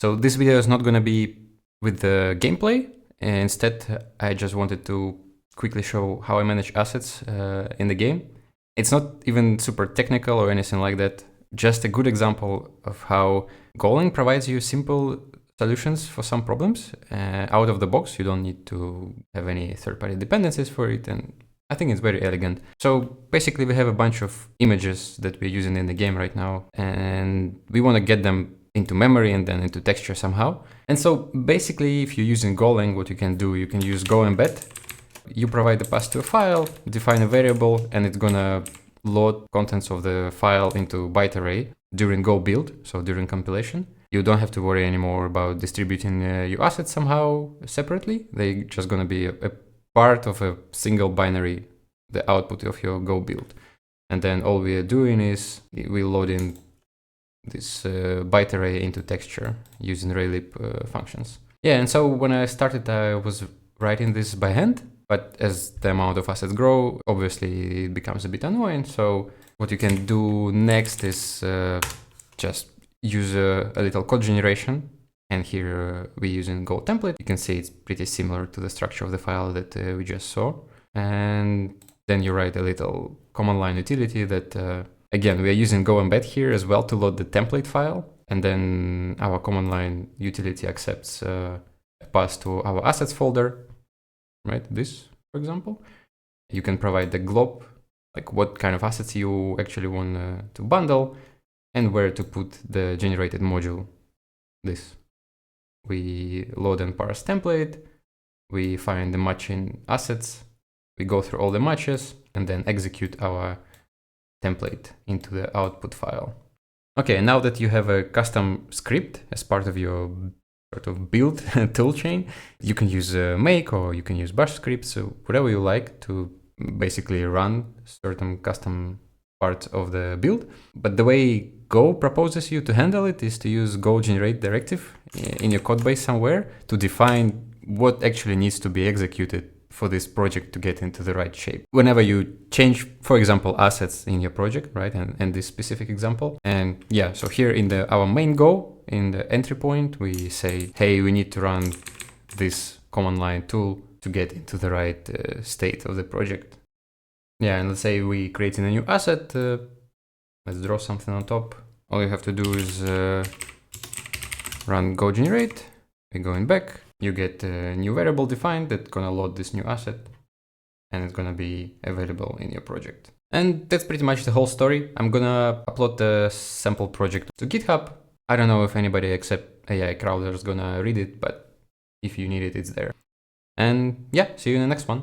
So this video is not going to be with the gameplay. Instead, I just wanted to quickly show how I manage assets in the game. It's not even super technical or anything like that. Just a good example of how Golang provides you simple solutions for some problems out of the box. You don't need to have any third-party dependencies for it, and I think it's very elegant. So basically we have a bunch of images that we're using in the game right now, and we want to get them into memory and then into texture somehow. And so basically if you're using Golang, what you can do, you can use go embed. You provide the path to a file, define a variable, and it's gonna load contents of the file into byte array during go build, so during compilation. You don't have to worry anymore about distributing your assets somehow separately. They're just gonna be a part of a single binary, the output of your go build. And then all we are doing is we load in this byte array into texture using Raylib functions. Yeah, and so when I started, I was writing this by hand, but as the amount of assets grow, obviously it becomes a bit annoying. So what you can do next is just use a little code generation. And here we're using Go template. You can see it's pretty similar to the structure of the file that we just saw. And then you write a little command line utility that again, we are using go embed here as well to load the template file. And then our command line utility accepts a path to our assets folder, right? This, for example. You can provide the glob, like what kind of assets you actually want to bundle and where to put the generated module, this. We load and parse template, we find the matching assets, we go through all the matches and then execute our template into the output file. Okay, now that you have a custom script as part of your sort of build toolchain, you can use make or you can use bash scripts, so whatever you like to basically run certain custom parts of the build. But the way Go proposes you to handle it is to use go generate directive in your code base somewhere to define what actually needs to be executed for this project to get into the right shape. Whenever you change, for example, assets in your project, right? And this specific example. And yeah, so here in our main Go, in the entry point, we say, hey, we need to run this command line tool to get into the right state of the project. Yeah, and let's say we creating a new asset. Let's draw something on top. All you have to do is run go generate. We're going back. You get a new variable defined that's gonna load this new asset and it's gonna be available in your project. And that's pretty much the whole story. I'm gonna upload the sample project to GitHub. I don't know if anybody except AI Crowder is gonna read it, but if you need it, it's there. And yeah, see you in the next one.